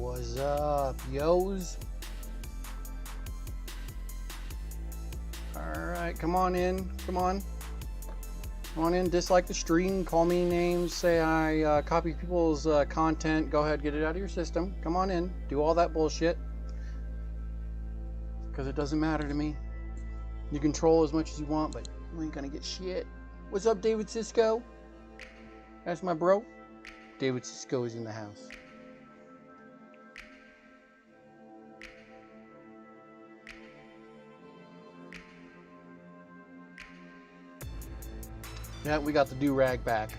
What's up, yos? Alright, come on in. Come on. Come on in, dislike the stream, call me names, say I copy people's content. Go ahead, get it out of your system. Come on in. Do all that bullshit. Because it doesn't matter to me. You can troll as much as you want, but you ain't gonna get shit. What's up, David Cisco? That's my bro. David Cisco is in the house. Yeah, we got the do-rag back.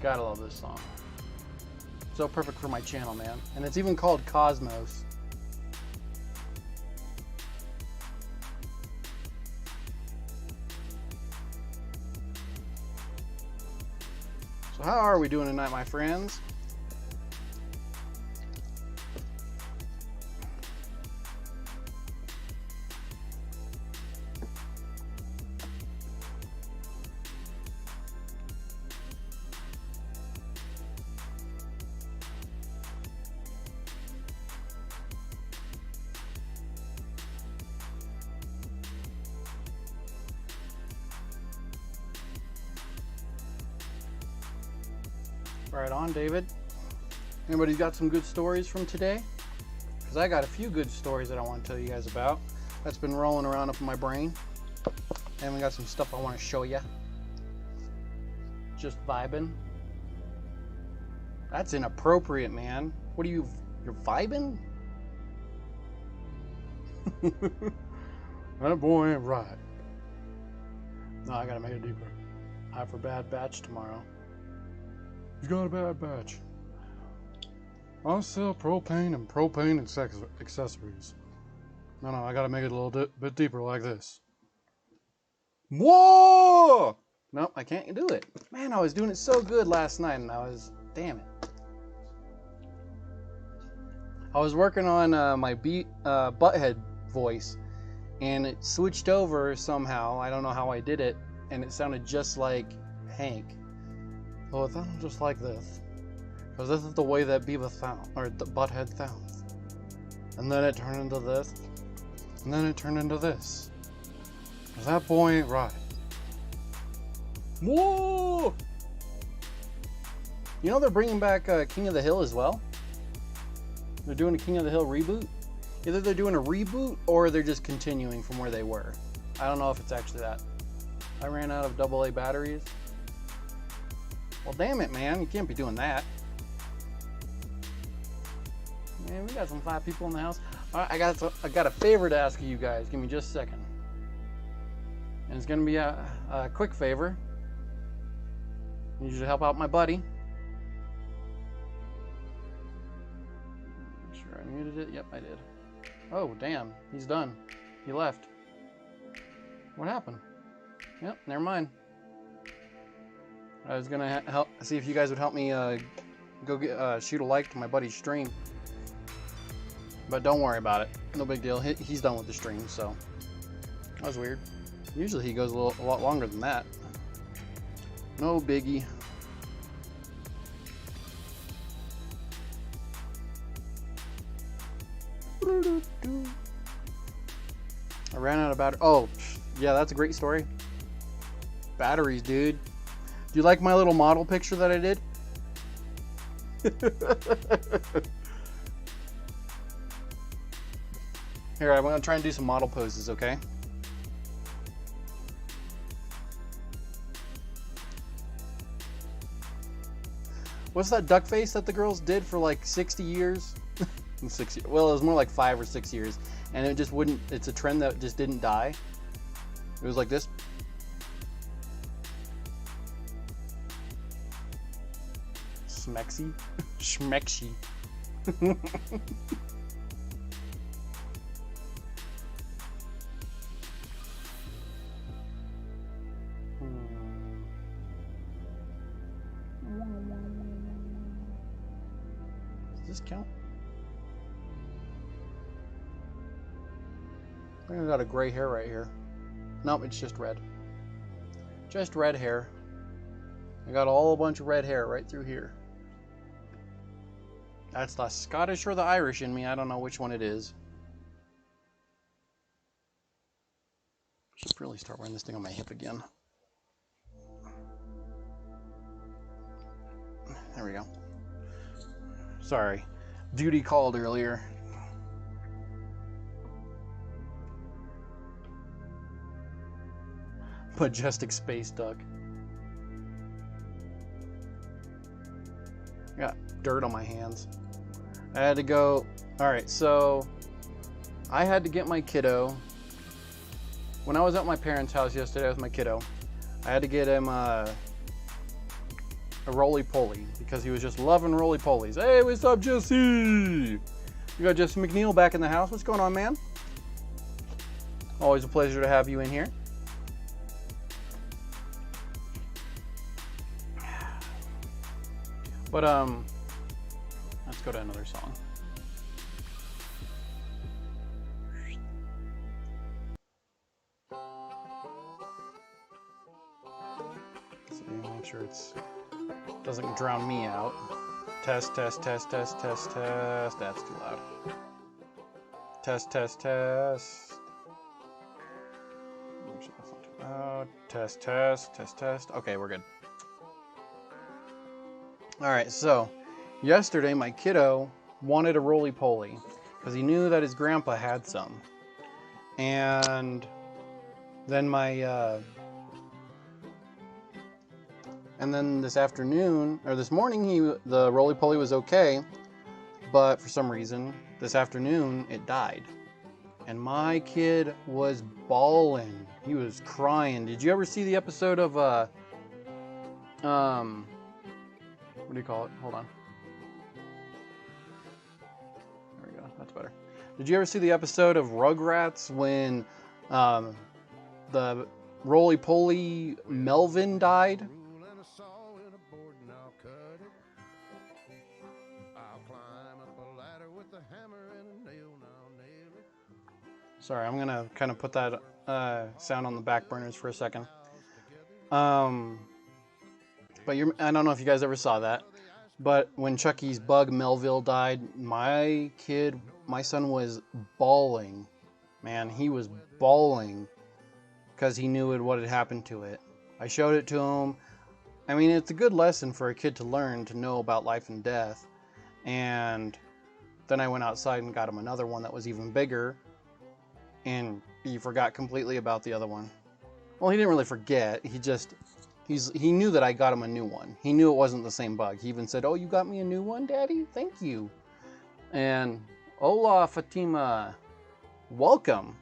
Gotta love this song. So perfect for my channel, man. And it's even called Cosmos. So how are we doing tonight, my friends? Right on, David. Anybody got some good stories from today? Because I got a few good stories that I want to tell you guys about. That's been rolling around up in my brain. And we got some stuff I want to show you. Just vibing. That's inappropriate, man. What are you're vibing? That boy ain't right. No, I gotta make it deeper. Eye for bad batch tomorrow. He's got a bad batch. I sell propane and propane accessories. No, I gotta make it a little bit deeper like this. Whoa! Nope, I can't do it. Man, I was doing it so good last night and damn it. I was working on my butthead voice and it switched over somehow. I don't know how I did it, and it sounded just like Hank. Well, it sounded just like this, because this is the way that Beavis sounds, or the butthead sounds. And then it turned into this, and then it turned into this. Because that boy ain't right. Whoa! You know they're bringing back King of the Hill as well? They're doing a King of the Hill reboot. Either they're doing a reboot, or they're just continuing from where they were. I don't know if it's actually that. I ran out of AA batteries. Well, damn it, man. You can't be doing that. Man, we got some 5 people in the house. All right, I got a favor to ask you guys. Give me just a second. And it's going to be a quick favor. I need you to help out my buddy. Make sure I muted it. Yep, I did. Oh, damn. He's done. He left. What happened? Yep, never mind. I was gonna see if you guys would help me go get shoot a like to my buddy's stream, but don't worry about it. No big deal. He's done with the stream, so that was weird. Usually he goes a lot longer than that. No biggie. I ran out of battery. Oh, yeah, that's a great story. Batteries, dude. Do you like my little model picture that I did? Here, I'm going to try and do some model poses, okay? What's that duck face that the girls did for like 60 years? 60, well, it was more like 5 or 6 years. And it just wouldn't, it's a trend that just didn't die. It was like this. Smexy. Schmexy. Does this count? I think I got a gray hair right here. Nope, it's just red. Just red hair. I got a whole bunch of red hair right through here. That's the Scottish or the Irish in me. I don't know which one it is. Should really start wearing this thing on my hip again. There we go. Sorry. Duty called earlier. Majestic space duck. I got dirt on my hands. I had to go. Alright, so I had to get my kiddo. When I was at my parents' house yesterday with my kiddo, I had to get him a roly-poly because he was just loving roly-polies. Hey, what's up, Jesse? You got Jesse McNeil back in the house. What's going on, man? Always a pleasure to have you in here. But let's go to another song. See, make sure it's doesn't drown me out. Test, test, test, test, test, test. That's too loud. Test, test, test. Make sure that's not too loud. Test, test, test, test. Okay, we're good. Alright, so yesterday my kiddo wanted a roly-poly because he knew that his grandpa had some. And then and then this afternoon, or this morning, the roly-poly was okay, but for some reason, this afternoon, it died. And my kid was bawling. He was crying. Did you ever see the episode of, what do you call it? Hold on. There we go. That's better. Did you ever see the episode of Rugrats when the roly-poly Melvin died? Sorry, I'm going to kind of put that sound on the back burners for a second. But I don't know if you guys ever saw that. But when Chucky's bug Melville died, my son was bawling. Man, he was bawling because he knew what had happened to it. I showed it to him. I mean, it's a good lesson for a kid to learn, to know about life and death. And then I went outside and got him another one that was even bigger. And he forgot completely about the other one. Well, he didn't really forget. He knew that I got him a new one. He knew it wasn't the same bug. He even said, "Oh, you got me a new one, Daddy? Thank you." And hola, Fatima. Welcome.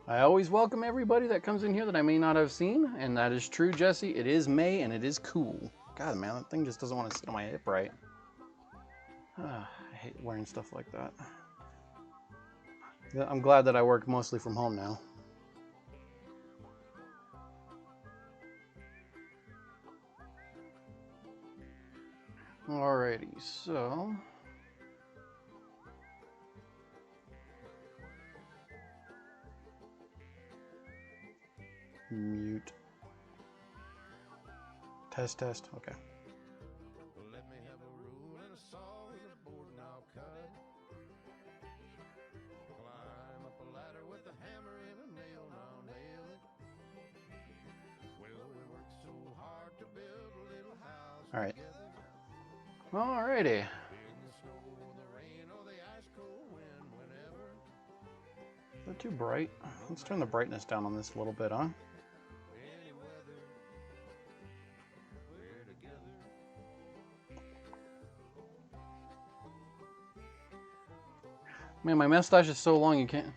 I always welcome everybody that comes in here that I may not have seen. And that is true, Jesse. It is May and it is cool. God, man, that thing just doesn't want to sit on my hip right. I hate wearing stuff like that. I'm glad that I work mostly from home now. Alrighty, so mute. Test, test. Okay. Let me have a rule and a saw and a board and I'll cut. Climb up a ladder with a hammer and a nail and I'll nail it. Well, we worked so hard to build a little house. All right. Alrighty. Is that too bright? Let's turn the brightness down on this a little bit, huh? Man, my mustache is so long you can't.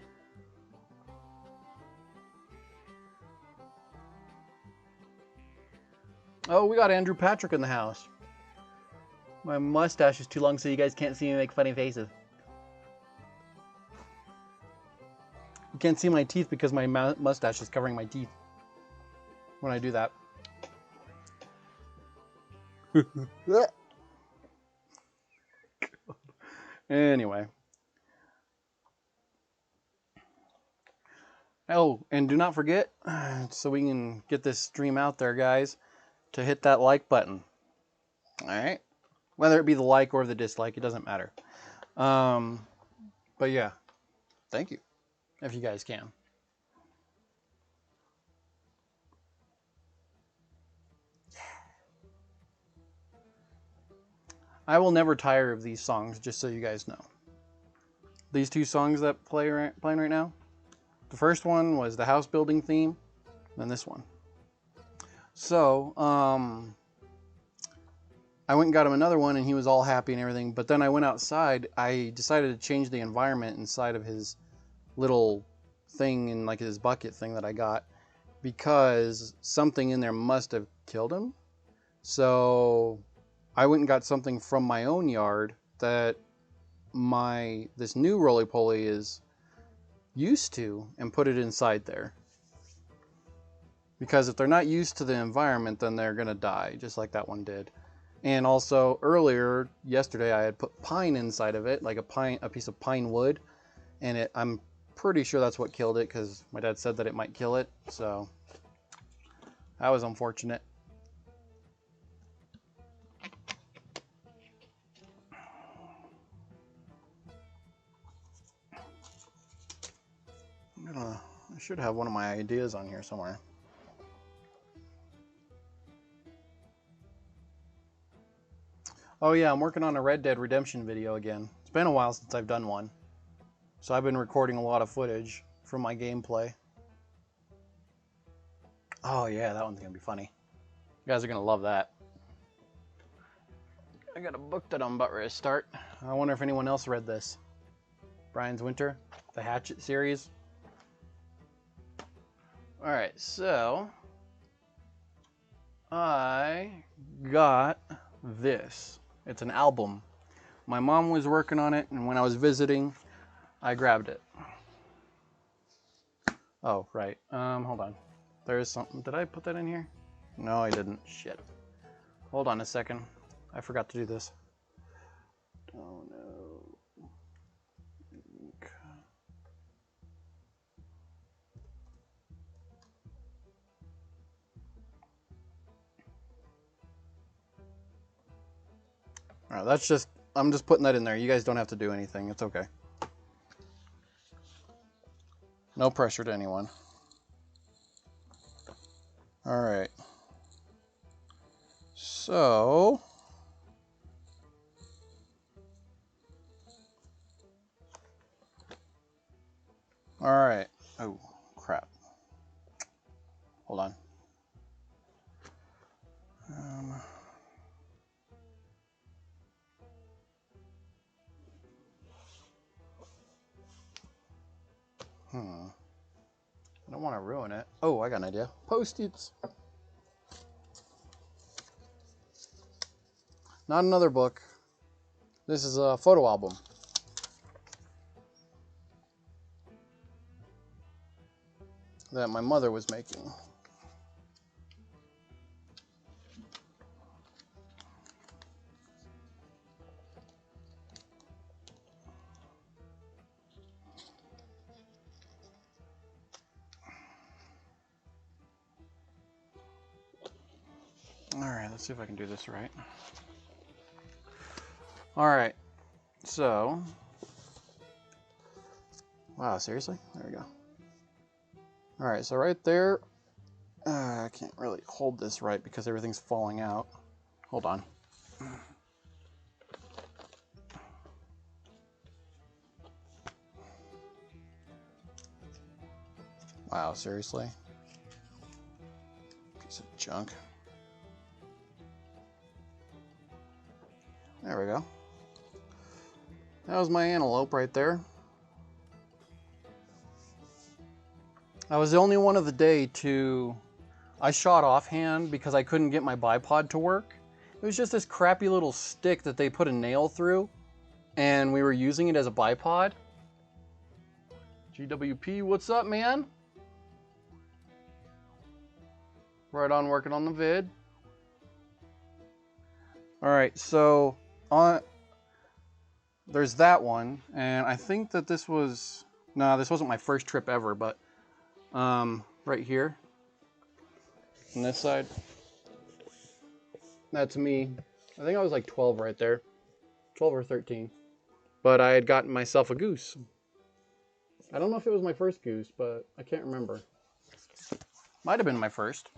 Oh, we got Andrew Patrick in the house. My mustache is too long so you guys can't see me make funny faces. You can't see my teeth because my mustache is covering my teeth when I do that. Anyway. Oh, and do not forget, so we can get this stream out there, guys, to hit that like button. All right? Whether it be the like or the dislike, it doesn't matter. But yeah, thank you, if you guys can. I will never tire of these songs, just so you guys know. These two songs that playing right now, the first one was the house building theme, then this one. So, I went and got him another one, and he was all happy and everything. But then I went outside. I decided to change the environment inside of his little thing in like his bucket thing that I got, because something in there must have killed him. So I went and got something from my own yard that this new roly-poly is used to, and put it inside there. Because if they're not used to the environment, then they're gonna die, just like that one did. And also earlier, yesterday, I had put pine inside of it, like a piece of pine wood, and I'm pretty sure that's what killed it, because my dad said that it might kill it. So that was unfortunate. I should have one of my ideas on here somewhere. Oh yeah, I'm working on a Red Dead Redemption video again. It's been a while since I've done one. So I've been recording a lot of footage from my gameplay. Oh yeah, that one's gonna be funny. You guys are gonna love that. I got a book that I'm about ready to start. I wonder if anyone else read this. Brian's Winter, the Hatchet series. Alright, so I got this. It's an album. My mom was working on it, and when I was visiting, I grabbed it. Oh, right. Hold on. There is something. Did I put that in here? No, I didn't. Shit. Hold on a second. I forgot to do this. Oh, no. All right, that's just, I'm just putting that in there. You guys don't have to do anything. It's okay. No pressure to anyone. All right. So, all right. Oh, crap. Hold on. I don't want to ruin it. Oh, I got an idea. Post-its. Not another book. This is a photo album. That my mother was making. All right, let's see if I can do this right. All right, so, wow, seriously? There we go. All right, so right there, I can't really hold this right because everything's falling out. Hold on. Wow, seriously? Piece of junk. There we go. That was my antelope right there. I was the only one of the day I shot offhand because I couldn't get my bipod to work. It was just this crappy little stick that they put a nail through, and we were using it as a bipod. GWP, what's up, man? Right on, working on the vid. All right, so there's that one, and I think that this wasn't my first trip ever, but right here on this side. That's me. I think I was like 12 right there. 12 or 13. But I had gotten myself a goose. I don't know if it was my first goose, but I can't remember. Might have been my first.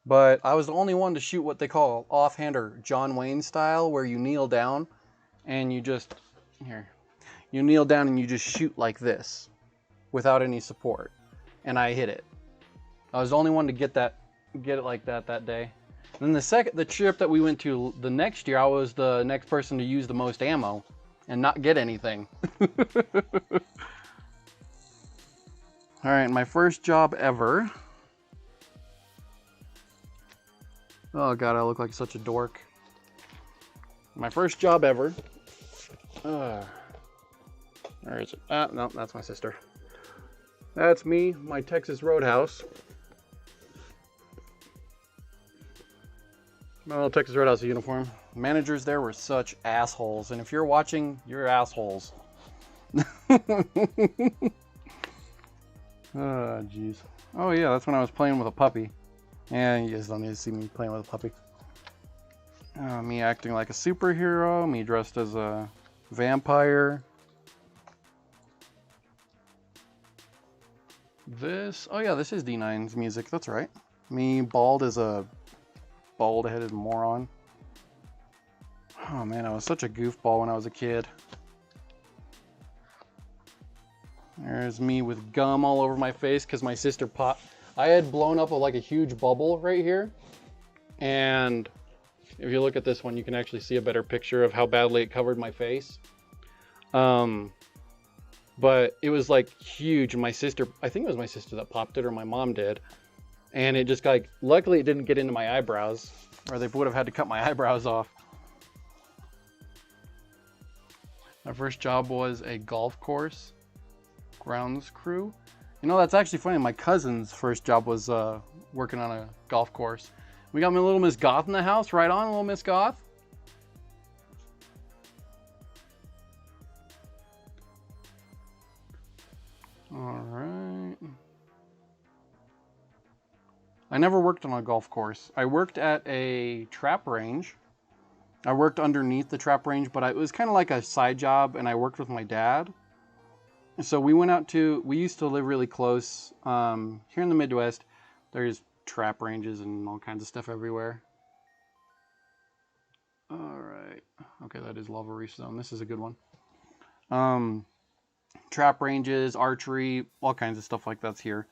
But I was the only one to shoot what they call offhander John Wayne style, where you kneel down and you just, you kneel down and you just shoot like this without any support. And I hit it. I was the only one to get it like that day. And then the trip that we went to the next year, I was the next person to use the most ammo and not get anything. All right, my first job ever. Oh God, I look like such a dork. My first job ever. Where is it? No, that's my sister. That's me, my Texas Roadhouse. My little Texas Roadhouse uniform. Managers there were such assholes, and if you're watching, you're assholes. Oh, jeez. Oh yeah, that's when I was playing with a puppy. And you guys don't need to see me playing with a puppy. Me acting like a superhero, me dressed as a vampire. Oh yeah, this is D9's music, that's right. Me bald as a bald-headed moron. Oh man, I was such a goofball when I was a kid. There's me with gum all over my face because my sister popped. I had blown up like a huge bubble right here. And if you look at this one, you can actually see a better picture of how badly it covered my face. But it was like huge. My sister, I think it was my sister that popped it, or my mom did. And it just like, luckily it didn't get into my eyebrows, or they would have had to cut my eyebrows off. My first job was a golf course grounds crew. You know, that's actually funny. My cousin's first job was working on a golf course. We got my little Miss Goth in the house. Right on, little Miss Goth. All right. I never worked on a golf course. I worked at a trap range. I worked underneath the trap range, but it was kind of like a side job, and I worked with my dad. So we used to live really close. Here in the Midwest, there's trap ranges and all kinds of stuff everywhere. All right. Okay, that is Lava Reef Zone. This is a good one. Trap ranges, archery, all kinds of stuff like that's here.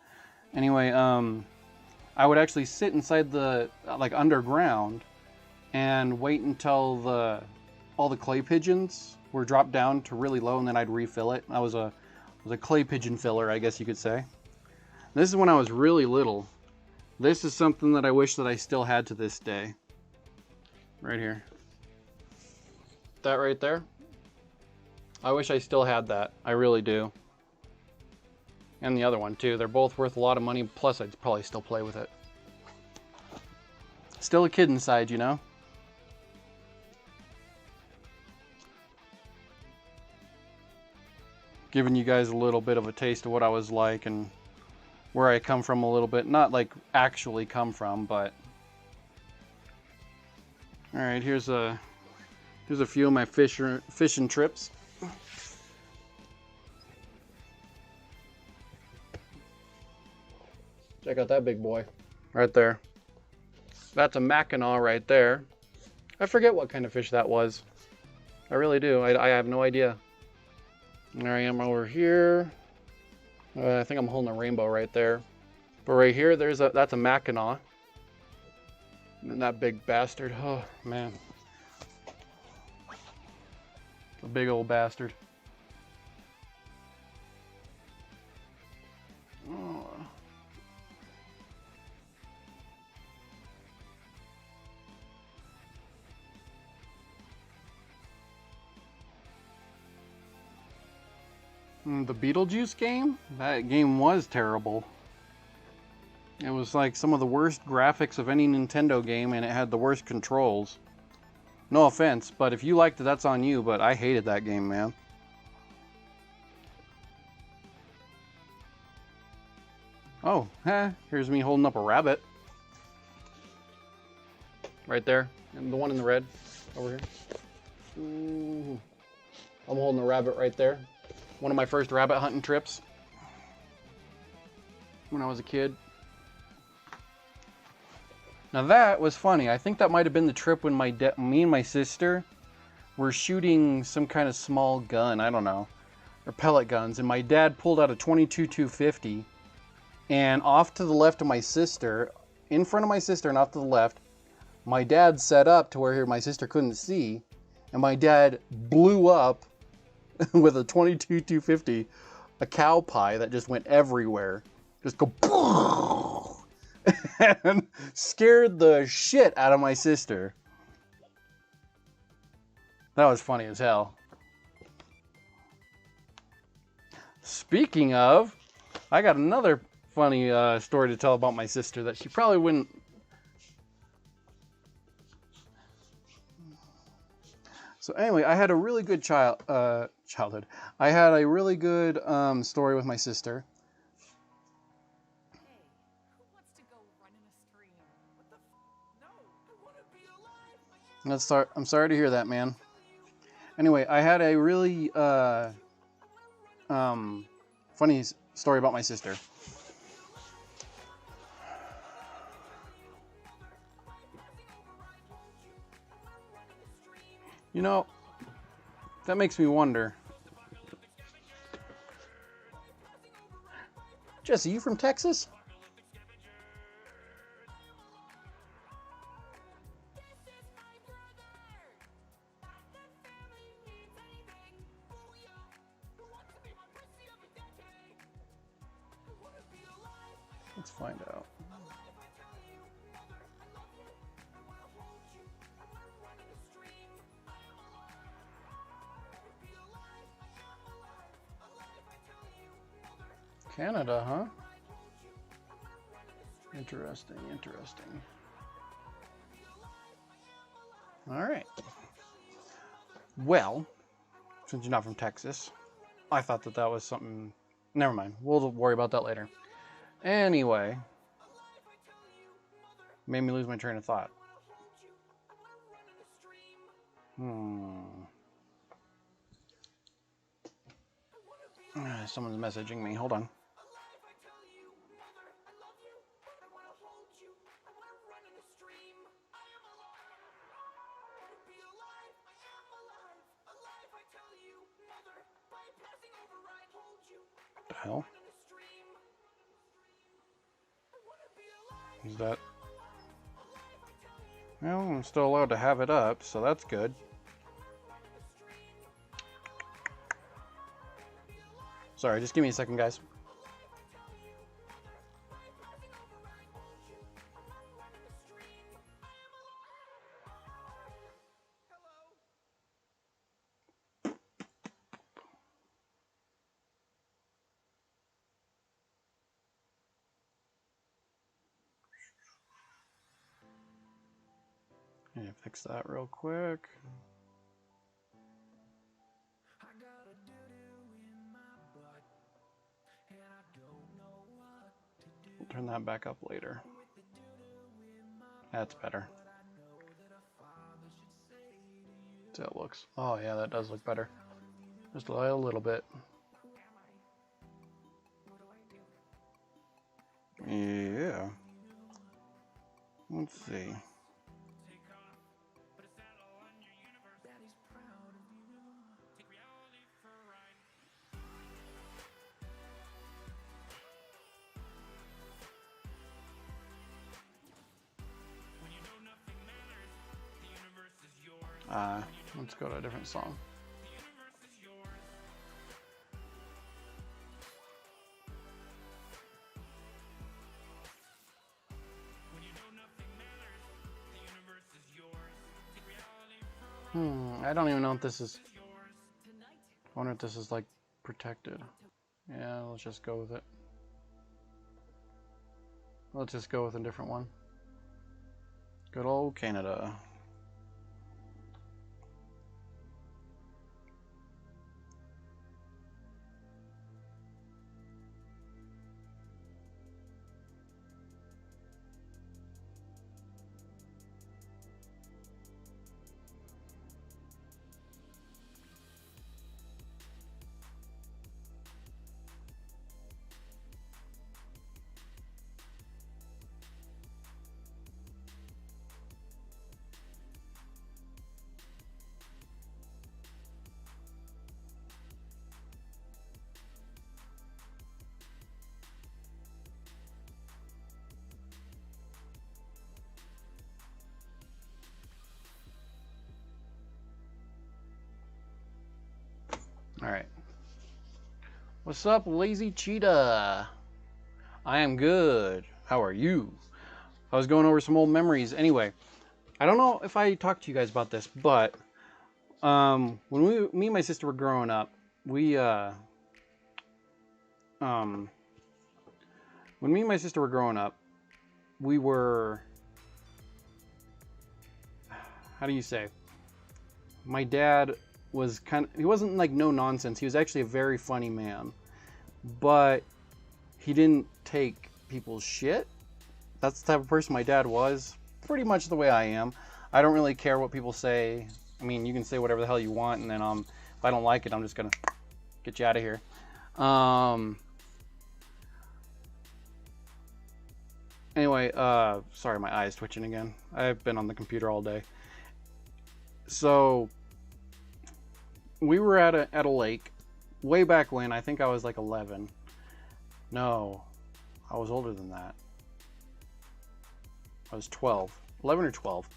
Anyway, I would actually sit inside the, like underground, and wait until all the clay pigeons were dropped down to really low, and then I'd refill it. I was a clay pigeon filler, I guess you could say. This is when I was really little. This is something that I wish that I still had to this day. Right here. That right there. I wish I still had that. I really do. And the other one too. They're both worth a lot of money, plus I'd probably still play with it. Still a kid inside, you know? Giving you guys a little bit of a taste of what I was like and where I come from a little bit. Not like actually come from, but... Alright, here's a few of my fishing trips. Check out that big boy. Right there. That's a Mackinaw right there. I forget what kind of fish that was. I really do. I have no idea. And there I am over here. I think I'm holding a rainbow right there. But right here, that's a Mackinaw. And that big bastard. Oh, man. A big old bastard. Oh. The Beetlejuice game? That game was terrible. It was like some of the worst graphics of any Nintendo game, and it had the worst controls. No offense, but if you liked it, that's on you, but I hated that game, man. Oh, here's me holding up a rabbit. Right there. And the one in the red over here. Ooh. I'm holding a rabbit right there. One of my first rabbit hunting trips when I was a kid. Now that was funny. I think that might have been the trip when me and my sister were shooting some kind of small gun. I don't know. Or pellet guns. And my dad pulled out a 22-250. And off to the left of my sister, in front of my sister and off to the left, my dad set up to where my sister couldn't see. And my dad blew up with a 22-250, a cow pie that just went everywhere. Just go and scared the shit out of my sister. That was funny as hell. Speaking of, I got another funny story to tell about my sister that she probably wouldn't. So anyway, I had a really good childhood. I had a really good story with my sister. Hey, who wants to go run in a stream? What the No, I want to be alive. I'm sorry to hear that, man. Anyway, I had a really funny story about my sister. You know, that makes me wonder. Jesse, you from Texas? Let's find out. Canada, huh? Interesting, interesting. All right. Well, since you're not from Texas, I thought that was something. Never mind. We'll worry about that later. Anyway, made me lose my train of thought. Someone's messaging me. Hold on. What the hell? Is that? Well, I'm still allowed to have it up, so that's good. Sorry, just give me a second, guys. Yeah, fix that real quick. We'll turn that back up later. That's better. See how it looks. Oh yeah, that does look better. Just a little bit. Yeah. Let's see. Let's go to a different song. I don't even know if this is. I wonder if this is like protected. Yeah, let's just go with it. Let's just go with a different one. Good old Canada. Alright. What's up, Lazy Cheetah? I am good. How are you? I was going over some old memories. Anyway, I don't know if I talked to you guys about this, but when me and my sister were growing up, when me and my sister were growing up, we were, how do you say? My dad was he wasn't like no nonsense. He was actually a very funny man, but he didn't take people's shit. That's the type of person my dad was. Pretty much the way I am. I don't really care what people say. I mean, you can say whatever the hell you want, and then if I don't like it, I'm just gonna get you out of here. Anyway, sorry, my eye's twitching again. I've been on the computer all day. So we were at a lake way back when. I think I was like 11. No, I was older than that. I was 12, 11 or 12.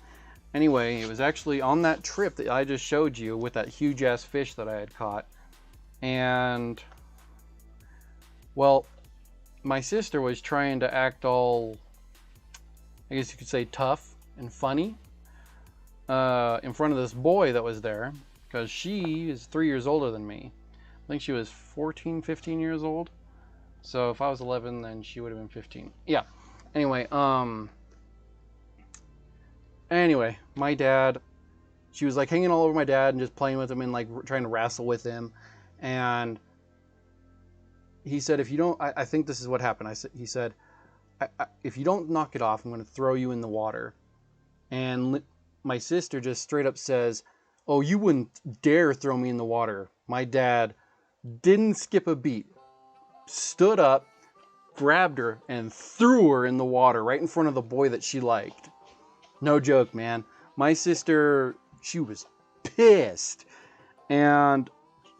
Anyway, it was actually on that trip that I just showed you with that huge ass fish that I had caught. And well, my sister was trying to act all, I guess you could say, tough and funny in front of this boy that was there, because she is 3 years older than me. I think she was 14, 15 years old. So if I was 11, then she would have been 15. Yeah. Anyway, my dad, she was like hanging all over my dad and just playing with him and like trying to wrestle with him. And he said, if you don't, I think this is what happened. He said, if you don't knock it off, I'm going to throw you in the water. And my sister just straight up says, oh, you wouldn't dare throw me in the water. My dad didn't skip a beat, stood up, grabbed her, and threw her in the water right in front of the boy that she liked. No joke, man. My sister, she was pissed. And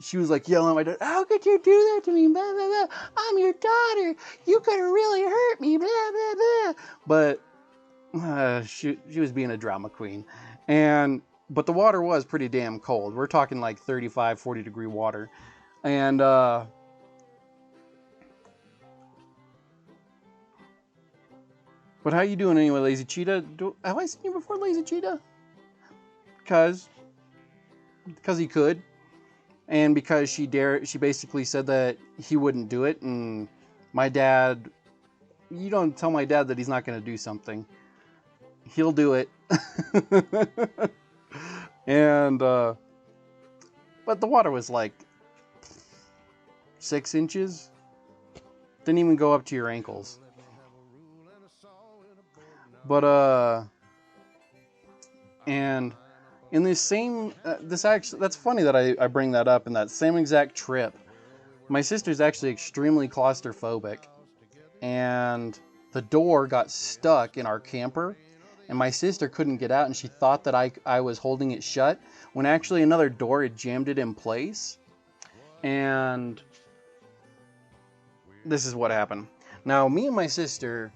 she was like yelling at my dad, how could you do that to me? Blah, blah, blah. I'm your daughter. You could have really hurt me. Blah, blah, blah. But she was being a drama queen. But the water was pretty damn cold. We're talking like 35, 40 degree water. And but how you doing anyway, Lazy Cheetah? Have I seen you before, Lazy Cheetah? Because he could. And because she basically said that he wouldn't do it. And my dad, you don't tell my dad that he's not going to do something. He'll do it. And, but the water was like 6 inches. Didn't even go up to your ankles. But, and in this same, that's funny that I bring that up. In that same exact trip, my sister's actually extremely claustrophobic, and the door got stuck in our camper, and my sister couldn't get out, and she thought that I was holding it shut, when actually another door had jammed it in place. And this is what happened. Now, me and my sister,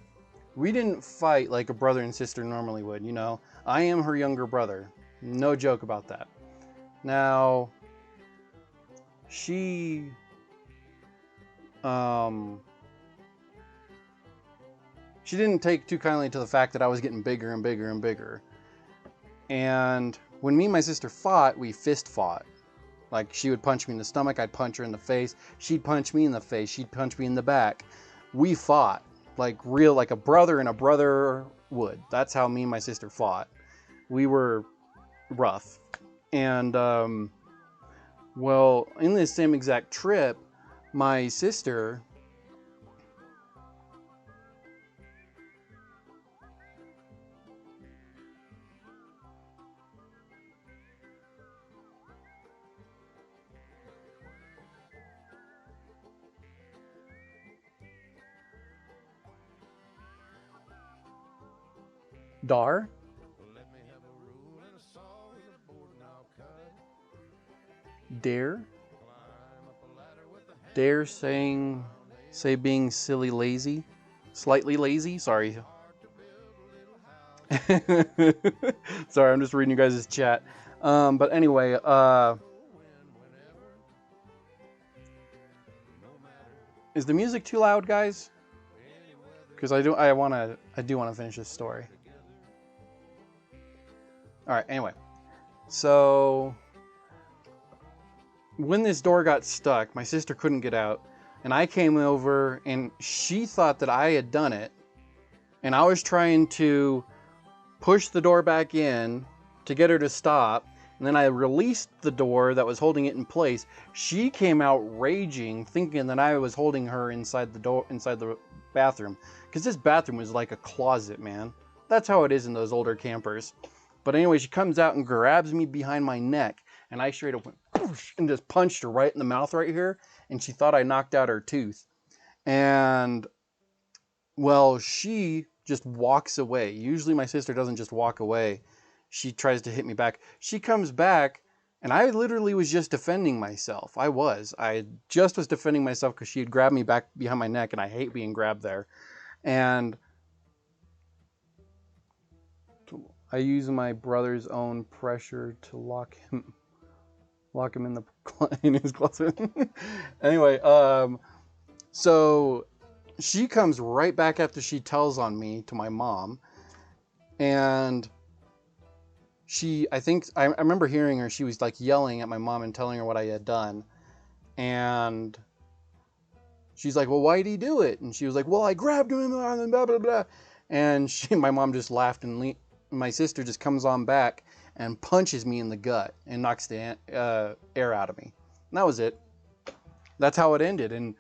we didn't fight like a brother and sister normally would, you know. I am her younger brother. No joke about that. Now, she didn't take too kindly to the fact that I was getting bigger and bigger and bigger. And when me and my sister fought, we fist fought. Like, she would punch me in the stomach, I'd punch her in the face. She'd punch me in the face, she'd punch me in the back. We fought like a brother and a brother would. That's how me and my sister fought. We were rough. And well, in this same exact trip, my sister Dar? Dare? Dare say being silly lazy? Slightly lazy? Sorry. Sorry, I'm just reading you guys' chat. But anyway, Is the music too loud, guys? Because I do want to finish this story. All right. Anyway, so when this door got stuck, my sister couldn't get out, and I came over, and she thought that I had done it, and I was trying to push the door back in to get her to stop, and then I released the door that was holding it in place. She came out raging, thinking that I was holding her inside the bathroom, because this bathroom was like a closet, man. That's how it is in those older campers. But anyway, she comes out and grabs me behind my neck, and I straight up went and just punched her right in the mouth right here, and she thought I knocked out her tooth. And well, she just walks away. Usually my sister doesn't just walk away. She tries to hit me back. She comes back, and I literally was just defending myself. I just was defending myself because she had grabbed me back behind my neck, and I hate being grabbed there. And I use my brother's own pressure to lock him in his closet. Anyway, so she comes right back after she tells on me to my mom, and I remember hearing her. She was like yelling at my mom and telling her what I had done, and she's like, "Well, why did he do it?" And she was like, "Well, I grabbed him and blah blah blah," and my mom just laughed, and my sister just comes on back and punches me in the gut and knocks the air out of me. And that was it. That's how it ended. And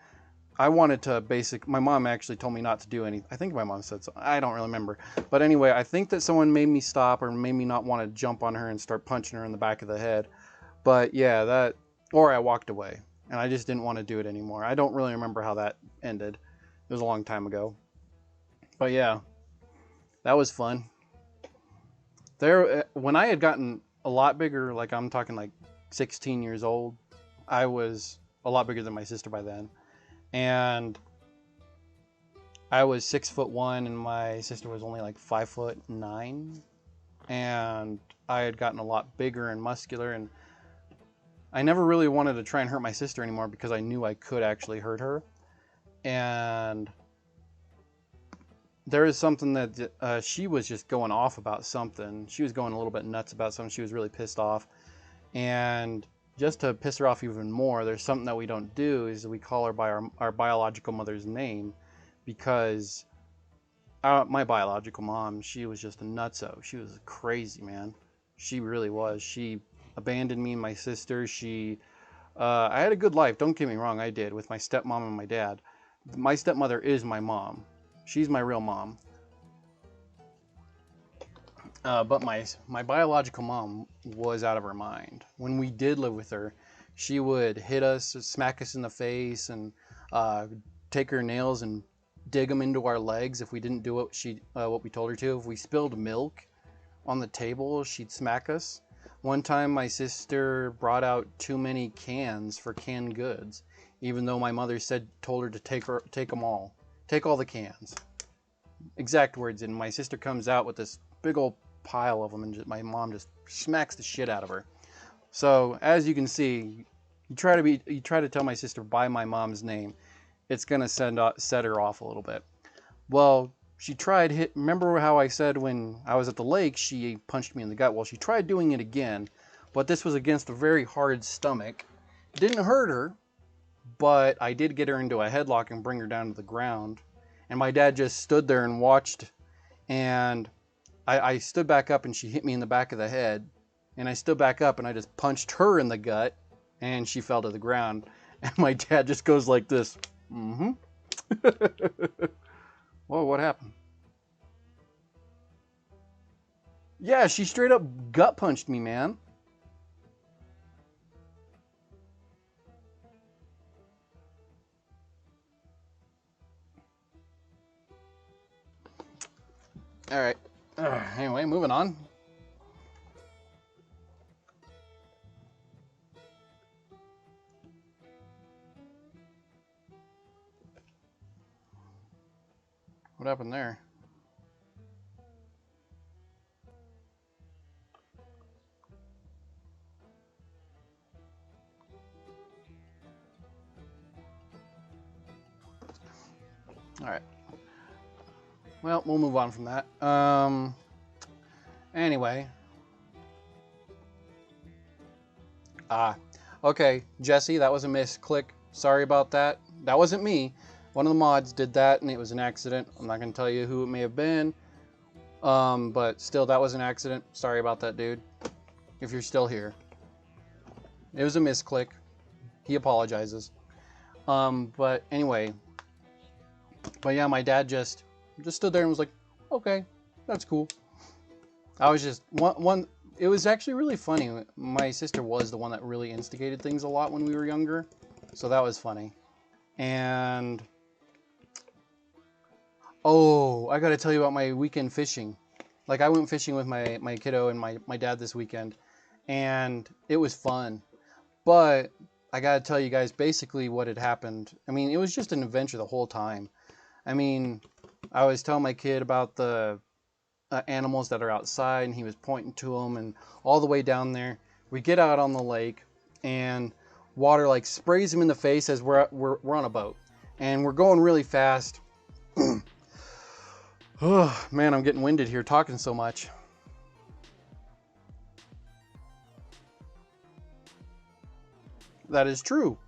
I wanted to my mom actually told me not to do anything. I think my mom said so. I don't really remember. But anyway, I think that someone made me stop or made me not want to jump on her and start punching her in the back of the head. But yeah, or I walked away and I just didn't want to do it anymore. I don't really remember how that ended. It was a long time ago. But yeah, that was fun. When I had gotten a lot bigger, like I'm talking like 16 years old, I was a lot bigger than my sister by then. And I was 6'1" and my sister was only like 5'9", and I had gotten a lot bigger and muscular, and I never really wanted to try and hurt my sister anymore because I knew I could actually hurt her. And there is something that she was just going off about something. She was going a little bit nuts about something. She was really pissed off, and just to piss her off even more, there's something that we don't do is we call her by our biological mother's name, because my biological mom, she was just a nutso. She was crazy, man. She really was. She abandoned me and my sister. I had a good life. Don't get me wrong, I did, with my stepmom and my dad. My stepmother is my mom. She's my real mom. But my biological mom was out of her mind. When we did live with her, she would hit us, smack us in the face, and take her nails and dig them into our legs if we didn't do what we told her to. If we spilled milk on the table, she'd smack us. One time, my sister brought out too many cans for canned goods, even though my mother told her to take them all. Take all the cans. Exact words. And my sister comes out with this big old pile of them, and my mom just smacks the shit out of her. So as you can see, you try to tell my sister by my mom's name, it's gonna set her off a little bit. Well, she tried remember how I said when I was at the lake she punched me in the gut? Well, she tried doing it again, but this was against a very hard stomach. It didn't hurt her, but I did get her into a headlock and bring her down to the ground. And my dad just stood there and watched, and I stood back up and she hit me in the back of the head, and I stood back up and I just punched her in the gut, and she fell to the ground. And my dad just goes like this. Mm-hmm. Whoa, what happened? Yeah, she straight up gut punched me, man. All right. Anyway, moving on. What happened there? All right. Well, we'll move on from that. Anyway. Okay, Jesse, that was a misclick. Sorry about that. That wasn't me. One of the mods did that, and it was an accident. I'm not going to tell you who it may have been. But still, that was an accident. Sorry about that, dude. If you're still here. It was a misclick. He apologizes. But anyway. But yeah, my dad just stood there and was like, okay, that's cool. I was just, it was actually really funny. My sister was the one that really instigated things a lot when we were younger. So that was funny. And, oh, I got to tell you about my weekend fishing. Like, I went fishing with my kiddo and my dad this weekend. And it was fun. But I got to tell you guys basically what had happened. I mean, it was just an adventure the whole time. I mean, I was telling my kid about the animals that are outside, and he was pointing to them, and all the way down there, we get out on the lake, and water like sprays him in the face as we're on a boat, and we're going really fast. Oh, man, I'm getting winded here talking so much. That is true.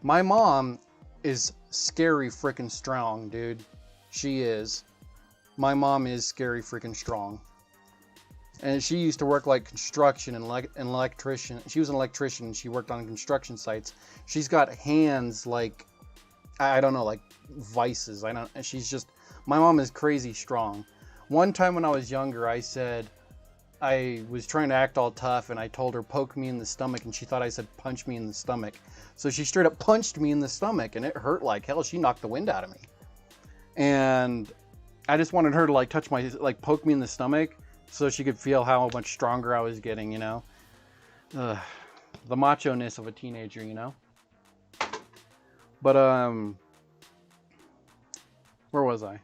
My mom is scary freaking strong, dude. She is. My mom is scary freaking strong. And she used to work like construction and an electrician. She was an electrician and she worked on construction sites. She's got hands like, I don't know, like vices. She's just, my mom is crazy strong. One time when I was younger, I said, I was trying to act all tough and I told her poke me in the stomach, and she thought I said punch me in the stomach. So she straight up punched me in the stomach, and it hurt like hell. She knocked the wind out of me. And I just wanted her to like touch my, like poke me in the stomach so she could feel how much stronger I was getting, you know? The macho-ness of a teenager, you know? But, where was I?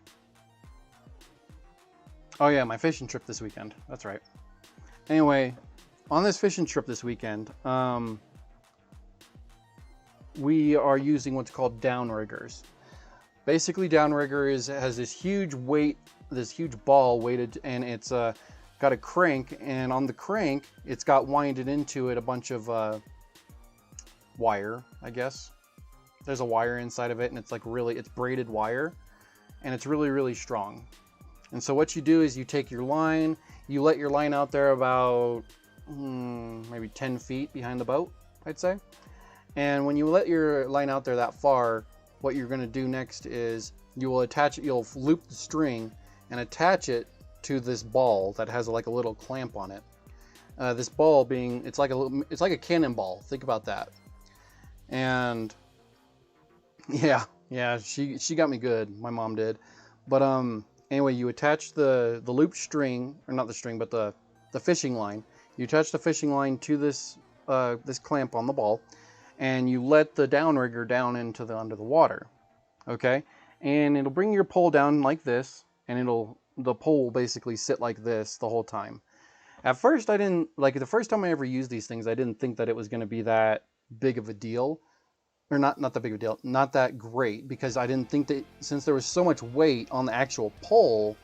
Oh yeah, my fishing trip this weekend. That's right. Anyway, on this fishing trip this weekend, we are using what's called downriggers. Basically, downrigger has this huge weight, this huge ball weighted, and it's got a crank, and on the crank, it's got winded into it a bunch of wire, I guess. There's a wire inside of it, and it's like it's braided wire, and it's really, really strong. And so what you do is you take your line, you let your line out there about maybe 10 feet behind the boat, I'd say. And when you let your line out there that far, what you're going to do next is you will attach it, you'll loop the string and attach it to this ball that has like a little clamp on it. This ball being, it's like a cannonball. Think about that. And yeah, she got me good. My mom did. But anyway, you attach the loop string, or not the string, but the fishing line. You attach the fishing line to this this clamp on the ball, and you let the downrigger down into under the water. Okay, and it'll bring your pole down like this, and the pole will basically sit like this the whole time. At first, I didn't like the first time I ever used these things. I didn't think that it was going to be that big of a deal. Or not that big of a deal, not that great, because I didn't think that, since there was so much weight on the actual pole,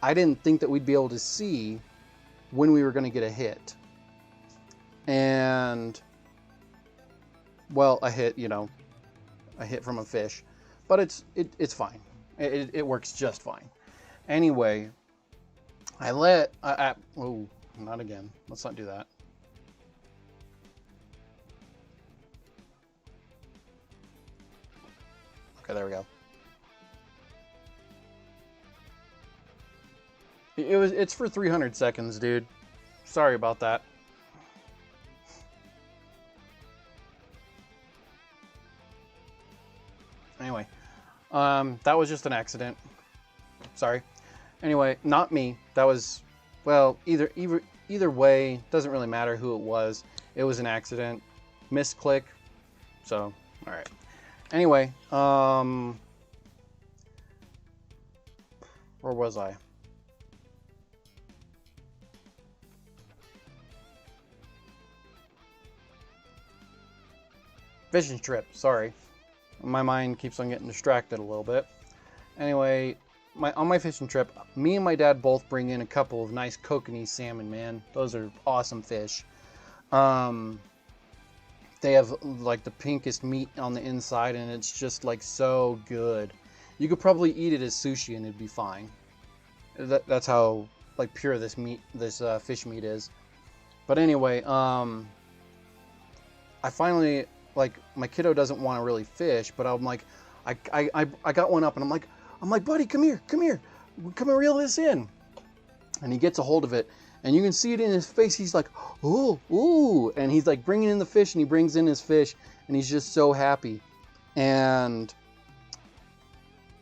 I didn't think that we'd be able to see when we were going to get a hit. And, well, a hit from a fish, but it's fine. It works just fine. Anyway, oh, not again. Let's not do that. Okay, there we go. It's for 300 seconds, dude. Sorry about that. Anyway, that was just an accident. Sorry. Anyway, not me. That was, well, either way, doesn't really matter who it was. It was an accident. Misclick. So, all right. Anyway, where was I? Fishing trip, sorry. My mind keeps on getting distracted a little bit. Anyway, on my fishing trip, me and my dad both bring in a couple of nice kokanee salmon, man. Those are awesome fish. They have like the pinkest meat on the inside, and it's just like so good. You could probably eat it as sushi and it'd be fine. That's how like pure this fish meat is. But anyway, I finally, like, my kiddo doesn't want to really fish, but I'm like, I got one up, and I'm like, buddy, come here, come and reel this in. And he gets a hold of it, and you can see it in his face. He's like, ooh, and he's like bringing in the fish, and he brings in his fish, and he's just so happy.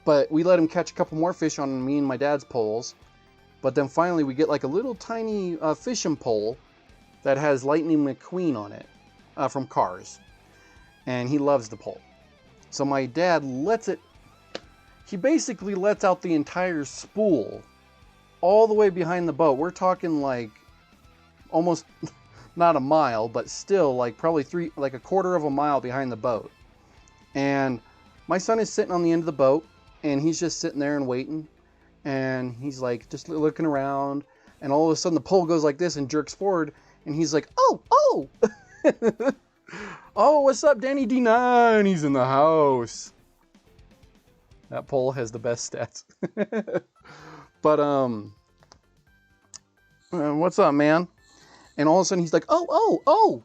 But we let him catch a couple more fish on me and my dad's poles. But then finally we get like a little tiny fishing pole that has Lightning McQueen on it from Cars. And he loves the pole. So my dad he basically lets out the entire spool all the way behind the boat. We're talking like almost not a mile, but still like probably a quarter of a mile behind the boat. And my son is sitting on the end of the boat, and he's just sitting there and waiting. And he's like just looking around, and all of a sudden the pole goes like this and jerks forward, and he's like, oh. Oh, what's up, Danny D9? He's in the house. That pole has the best stats. But what's up, man? And all of a sudden he's like, oh.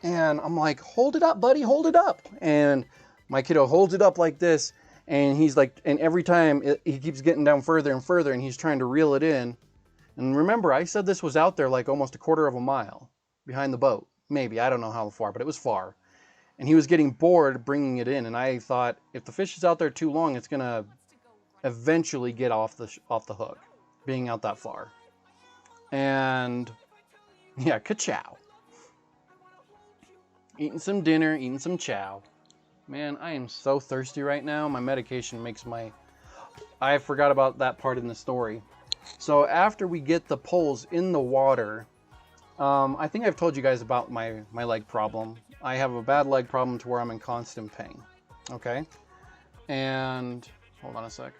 And I'm like, hold it up, buddy, hold it up. And my kiddo holds it up like this. And he's like, and every time he keeps getting down further and further, and he's trying to reel it in. And remember, I said this was out there like almost a quarter of a mile behind the boat. Maybe, I don't know how far, but it was far. And he was getting bored bringing it in. And I thought, if the fish is out there too long, it's going to eventually get off the hook, being out that far. And yeah, ka-chow. Eating some dinner, eating some chow. Man, I am so thirsty right now. My medication makes I forgot about that part in the story. So after we get the poles in the water, I think I've told you guys about my leg problem. I have a bad leg problem to where I'm in constant pain. Okay? And hold on a sec.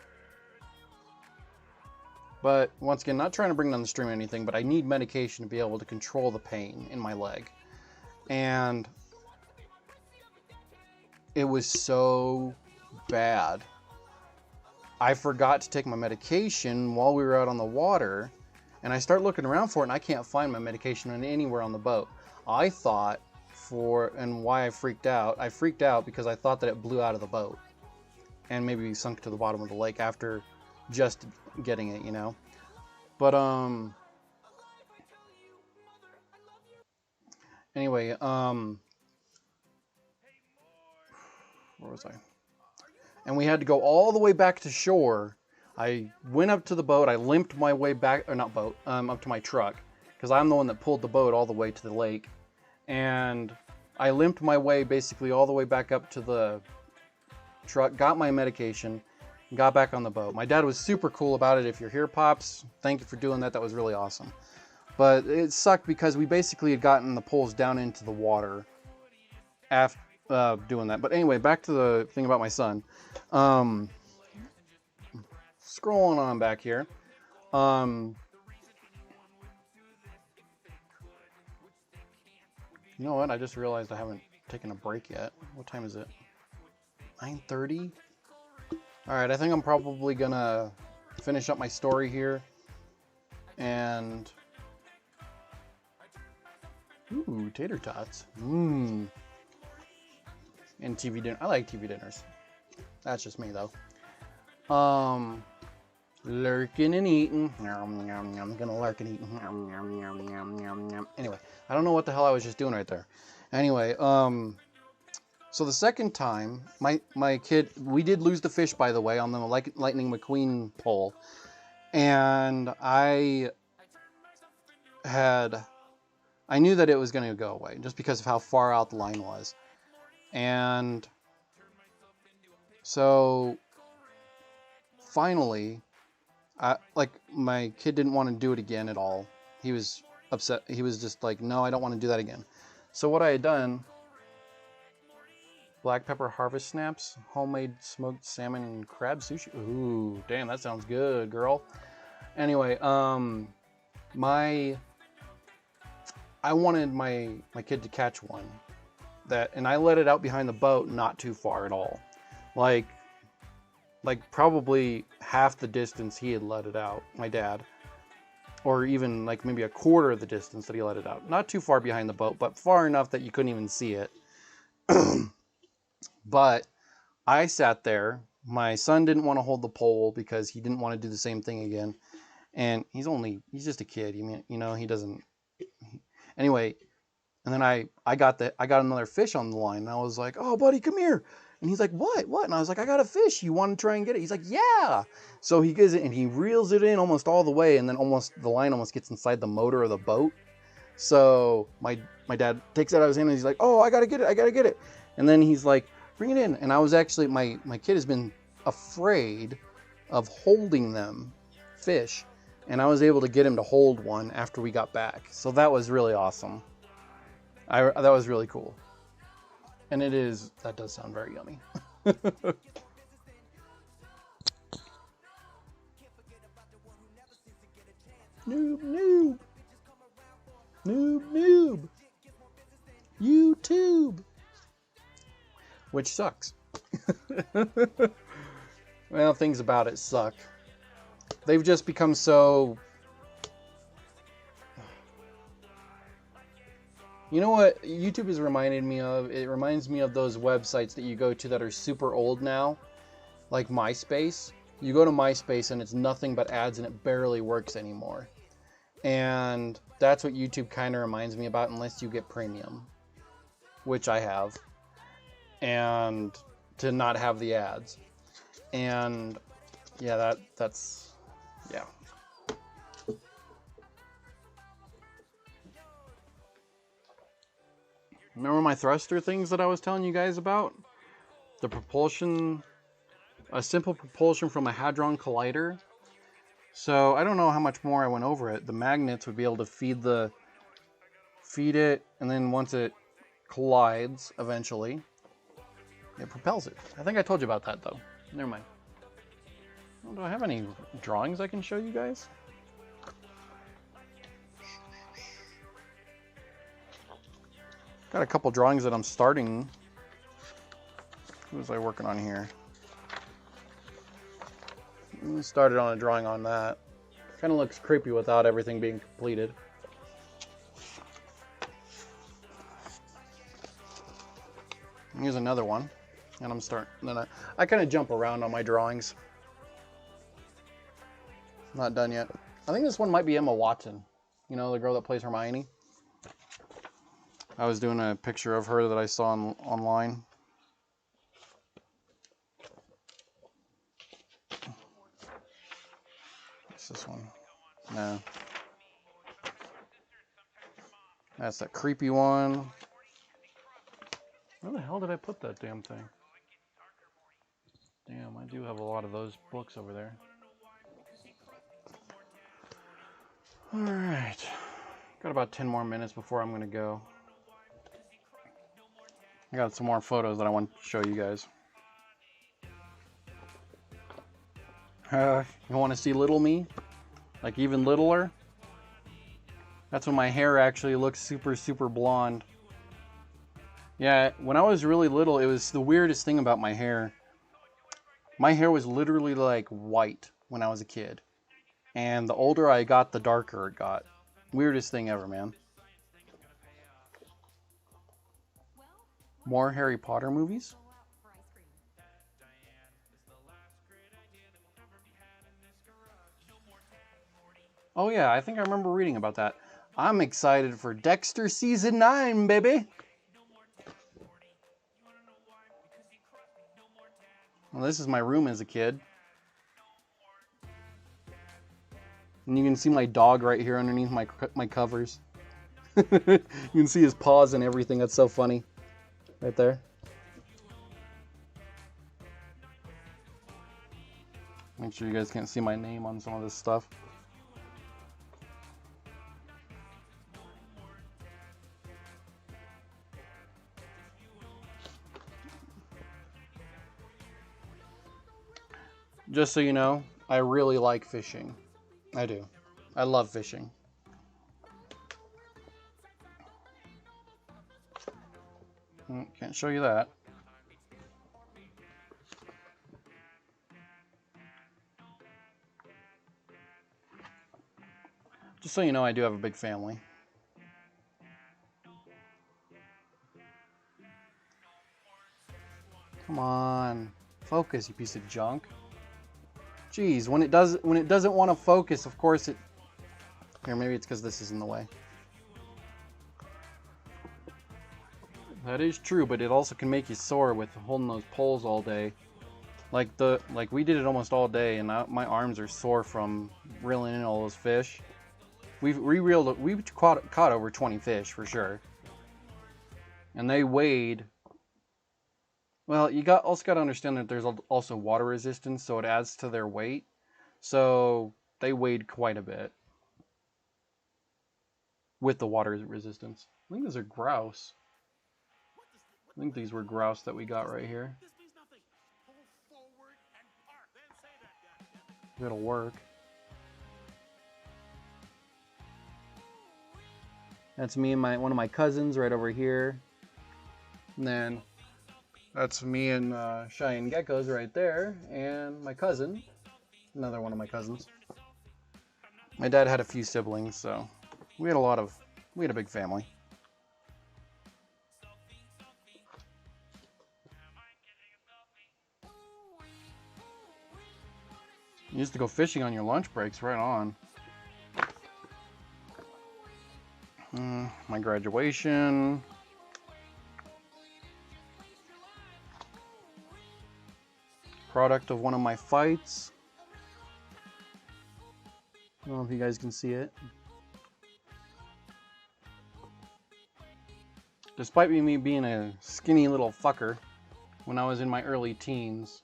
But once again, not trying to bring down the stream or anything, but I need medication to be able to control the pain in my leg. And it was so bad. I forgot to take my medication while we were out on the water, and I start looking around for it, and I can't find my medication anywhere on the boat. I thought and why I freaked out because I thought that it blew out of the boat and maybe sunk to the bottom of the lake after just getting it, you know. But anyway, where was I? And we had to go all the way back to shore. I went up to the boat. I limped my way back, or not boat, up to my truck, because I'm the one that pulled the boat all the way to the lake. And I limped my way basically all the way back up to the truck, got my medication, got back on the boat. My dad was super cool about it. If you're here, Pops, thank you for doing that. That was really awesome. But it sucked because we basically had gotten the poles down into the water after doing that. But anyway, back to the thing about my son. Scrolling on back here. You know what? I just realized I haven't taken a break yet. What time is it? 9:30? Alright, I think I'm probably gonna finish up my story here. And ooh, tater tots. And TV dinner. I like TV dinners. That's just me though. Lurking and eating. I'm gonna lurk and eat. Anyway, I don't know what the hell I was just doing right there. Anyway, so the second time, my kid, we did lose the fish, by the way, on the Lightning McQueen pole. And I knew that it was going to go away just because of how far out the line was. And so finally, my kid didn't want to do it again at all. He was upset. He was just like, no, I don't want to do that again. So what I had done black pepper harvest snaps, homemade smoked salmon and crab sushi. Ooh, damn, that sounds good, girl. Anyway, I wanted my kid to catch one, and I let it out behind the boat, not too far at all, like probably half the distance he had let it out, my dad, or even like maybe a quarter of the distance that he let it out. Not too far behind the boat, but far enough that you couldn't even see it. But I sat there. My son didn't want to hold the pole because he didn't want to do the same thing again. And he's just a kid. He doesn't. Anyway, and then I got another fish on the line, and I was like, "Oh, buddy, come here." And he's like, "What? What?" And I was like, "I got a fish. You want to try and get it?" He's like, "Yeah." So he gets it and he reels it in almost all the way, and then the line almost gets inside the motor of the boat. So my dad takes it out of his hand and he's like, "Oh, I gotta get it." And then he's like, "Bring it in." And I was actually, my kid has been afraid of holding fish, and I was able to get him to hold one after we got back. So that was really awesome. That was really cool. And that does sound very yummy. Noob. YouTube. Which sucks. Well, things about it suck. They've just become so... You know what YouTube has reminded me of? It reminds me of those websites that you go to that are super old now, like MySpace. You go to MySpace and it's nothing but ads and it barely works anymore. And that's what YouTube kind of reminds me about, unless you get premium, which I have, and to not have the ads. And yeah, that's yeah. Remember my thruster things that I was telling you guys about? The propulsion, a simple propulsion from a Hadron Collider. So I don't know how much more I went over it. The magnets would be able to feed it, and then once it collides, eventually, it propels it. I think I told you about that though. Never mind. Do I have any drawings I can show you guys? Got a couple drawings that I'm starting. What was I working on here? Started on a drawing on that. Kind of looks creepy without everything being completed. Here's another one, and I'm starting. Then I kind of jump around on my drawings. Not done yet. I think this one might be Emma Watson. You know, the girl that plays Hermione. I was doing a picture of her that I saw online. What's this one? No. That's that creepy one. Where the hell did I put that damn thing? Damn, I do have a lot of those books over there. Alright. Got about 10 more minutes before I'm going to go. I got some more photos that I want to show you guys. You want to see little me? Like even littler? That's when my hair actually looks super, super blonde. Yeah, when I was really little, it was the weirdest thing about my hair. My hair was literally like white when I was a kid. And the older I got, the darker it got. Weirdest thing ever, man. More Harry Potter movies? Oh yeah, I think I remember reading about that. I'm excited for Dexter Season 9, baby! Well, this is my room as a kid. And you can see my dog right here underneath my covers. You can see his paws and everything. That's so funny. Right there. Make sure you guys can't see my name on some of this stuff. just so you know, I really like fishing. I do. I love fishing. Can't show you that. Just so you know, I do have a big family. Come on, focus, you piece of junk. Jeez, when it doesn't want to focus, of course it. Here, maybe it's because this is in the way. That is true, but it also can make you sore with holding those poles all day. Like we did it almost all day, and my arms are sore from reeling in all those fish. We caught over 20 fish for sure, and they weighed. Well, you also got to understand that there's also water resistance, so it adds to their weight. So they weighed quite a bit with the water resistance. I think those are grouse. I think these were grouse that we got right here. It'll work. That's me and one of my cousins right over here. And then that's me and Cheyenne geckos right there, and my cousin, another one of my cousins. My dad had a few siblings, so we had a big family. You used to go fishing on your lunch breaks, right on. My graduation. Product of one of my fights. I don't know if you guys can see it. Despite me being a skinny little fucker when I was in my early teens,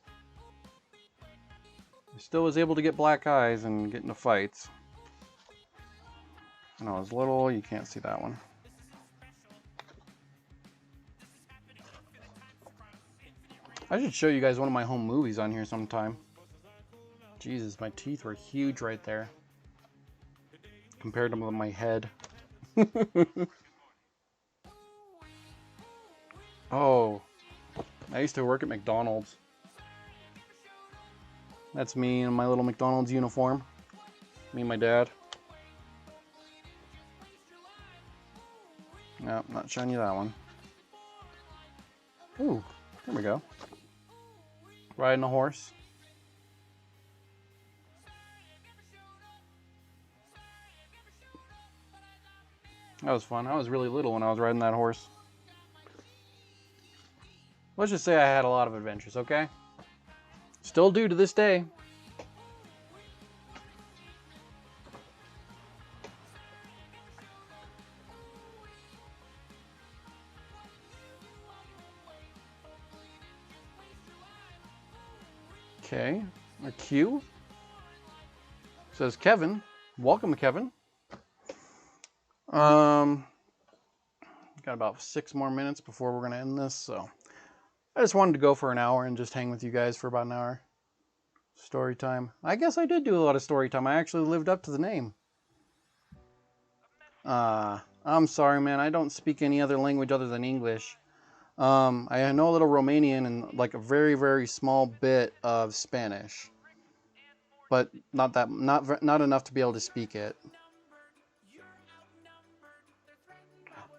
I still was able to get black eyes and get into fights. When I was little, you can't see that one. I should show you guys one of my home movies on here sometime. Jesus, my teeth were huge right there compared to my head. Oh, I used to work at McDonald's. That's me in my little McDonald's uniform. Me and my dad. No, not showing you that one. Ooh, there we go. Riding a horse. That was fun. I was really little when I was riding that horse. Let's just say I had a lot of adventures, okay? Still do to this day. Okay, a Q. Says Kevin. Welcome, Kevin. Got about 6 more minutes before we're gonna end this, so I just wanted to go for an hour and just hang with you guys for about an hour. Story time. I guess I did do a lot of story time. I actually lived up to the name. I'm sorry, man. I don't speak any other language other than English. I know a little Romanian and like a very, very small bit of Spanish, but not enough to be able to speak it.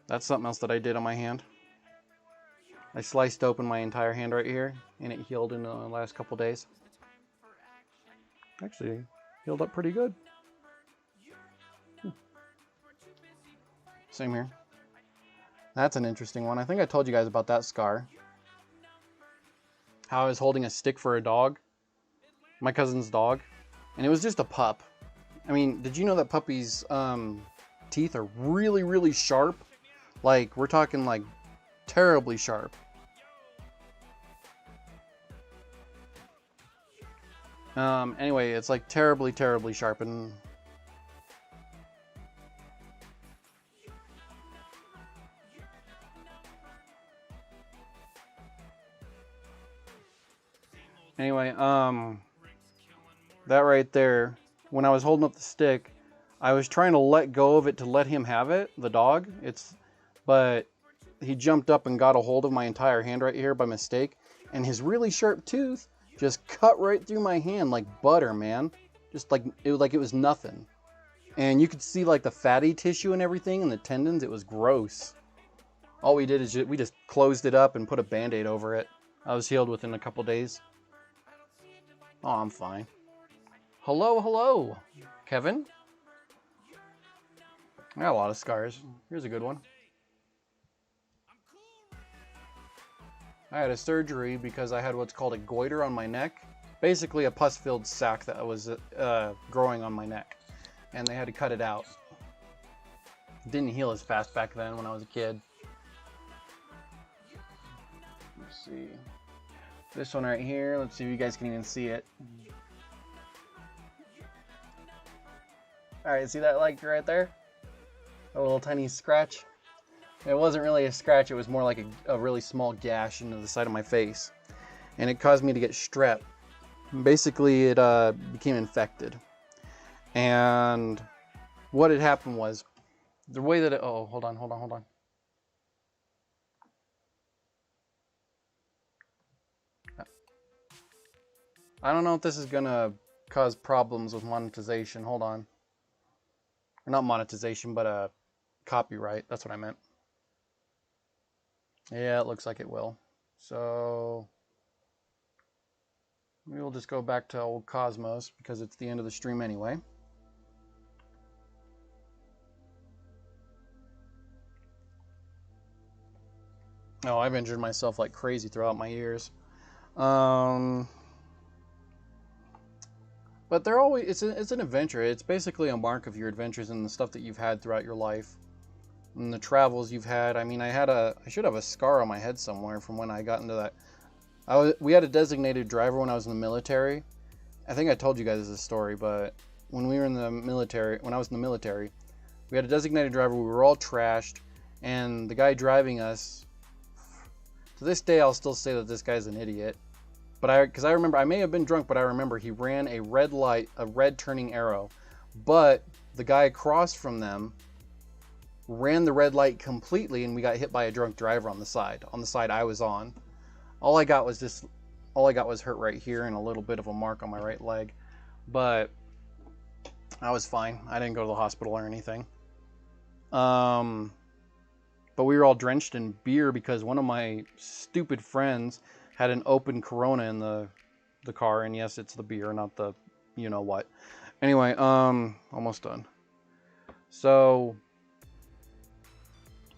That's something else that I did on my hand. I sliced open my entire hand right here, and it healed in the last couple days. Actually, healed up pretty good. Same here. That's an interesting one. I think I told you guys about that scar. How I was holding a stick for a dog. My cousin's dog. And it was just a pup. I mean, did you know that puppies' teeth are really, really sharp? Like, we're talking like terribly sharp. Anyway, it's like terribly, terribly sharp. And anyway, that right there, when I was holding up the stick, I was trying to let go of it to let him have it, the dog. But he jumped up and got a hold of my entire hand right here by mistake, and his really sharp tooth just cut right through my hand like butter, man. Just like it was nothing. And you could see like the fatty tissue and everything and the tendons. It was gross. All we did is we just closed it up and put a Band-Aid over it. I was healed within a couple days. Oh, I'm fine. Hello, hello, Kevin. I got a lot of scars. Here's a good one. I had a surgery because I had what's called a goiter on my neck. Basically a pus-filled sac that was growing on my neck. And they had to cut it out. It didn't heal as fast back then when I was a kid. Let's see. This one right here, let's see if you guys can even see it. Alright, see that like right there? A little tiny scratch? It wasn't really a scratch, it was more like a really small gash into the side of my face. And it caused me to get strep. Basically, it became infected. And what had happened was, the way that it, oh, hold on. I don't know if this is gonna cause problems with monetization, hold on. Or not monetization, but copyright, that's what I meant. Yeah, it looks like it will. So we'll just go back to old Cosmos because it's the end of the stream anyway. Oh, I've injured myself like crazy throughout my years. But they're always, it's an adventure. It's basically a mark of your adventures and the stuff that you've had throughout your life. And the travels you've had. I mean, I should have a scar on my head somewhere from when I got into that. We had a designated driver when I was in the military. I think I told you guys this story, but when we were in the military, when I was in the military, we had a designated driver. We were all trashed, and the guy driving us, to this day, I'll still say that this guy's an idiot. But because I remember, I may have been drunk, but I remember he ran a red light, a red turning arrow. But the guy across from them ran the red light completely, and we got hit by a drunk driver on the side I was on. All I got was hurt right here and a little bit of a mark on my right leg. But I was fine. I didn't go to the hospital or anything. But we were all drenched in beer because one of my stupid friends had an open Corona in the car, and yes, it's the beer, not the you know what. Anyway, almost done. So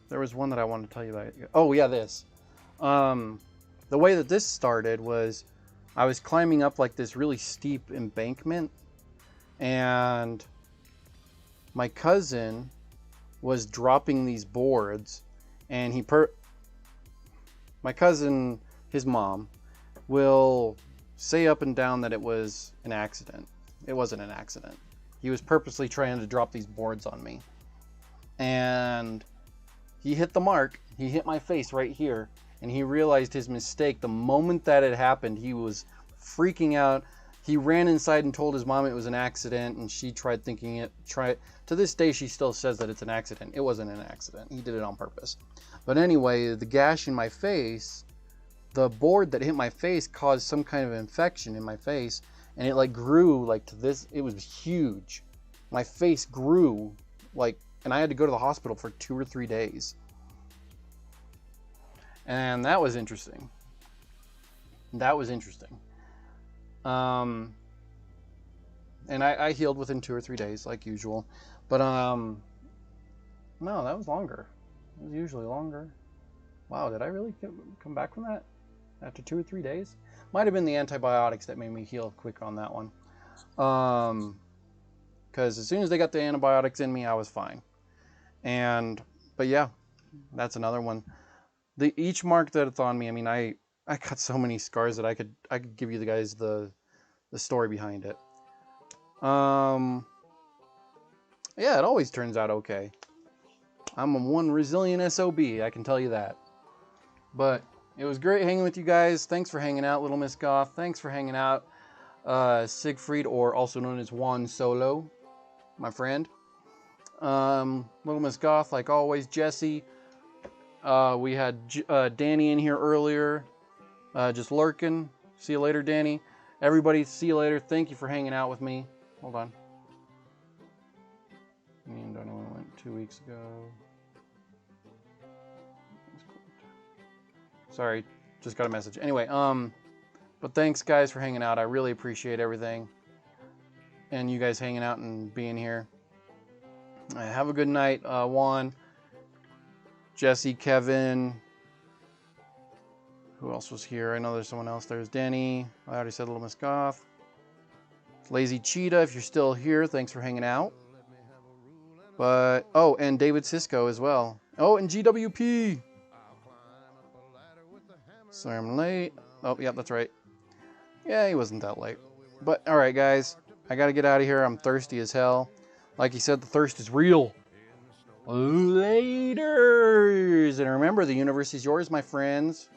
there was one that I wanted to tell you about. Oh yeah, this. The way that this started was I was climbing up like this really steep embankment, and my cousin was dropping these boards, and my cousin, his mom, will say up and down that it was an accident. It wasn't an accident. He was purposely trying to drop these boards on me. And he hit the mark. He hit my face right here. And he realized his mistake. The moment that it happened, he was freaking out. He ran inside and told his mom it was an accident, and she tried thinking it. To this day, she still says that it's an accident. It wasn't an accident. He did it on purpose. But anyway, the gash in my face, the board that hit my face caused some kind of infection in my face, and it like grew like to this. It was huge. My face grew like, and I had to go to the hospital for 2 or 3 days. And that was interesting. And I healed within 2 or 3 days, like usual. But no, that was longer. It was usually longer. Wow, did I really come back from that after 2 or 3 days? Might have been the antibiotics that made me heal quick on that one. Because as soon as they got the antibiotics in me, I was fine. But yeah, that's another one. Each mark that it's on me, I mean, I got so many scars that I could give you guys the story behind it. Yeah, it always turns out okay. I'm a one resilient SOB, I can tell you that. But it was great hanging with you guys. Thanks for hanging out, Little Miss Goth. Thanks for hanging out. Siegfried, or also known as Juan Solo, my friend. Little Miss Goth, like always. Jesse. We had Danny in here earlier, just lurking. See you later, Danny. Everybody, see you later. Thank you for hanging out with me. Hold on. Me and Donovan went 2 weeks ago. Sorry, just got a message. Anyway, but thanks guys for hanging out. I really appreciate everything. And you guys hanging out and being here. Have a good night, Juan, Jesse, Kevin. Who else was here? I know there's someone else. There's Danny. I already said Little Miss Goth. Lazy Cheetah, if you're still here, thanks for hanging out. But, oh, and David Cisco as well. Oh, and GWP. Sorry I'm late. Oh, yeah, that's right. Yeah, he wasn't that late. But, alright, guys. I gotta get out of here. I'm thirsty as hell. Like he said, the thirst is real. Laters! And remember, the universe is yours, my friends.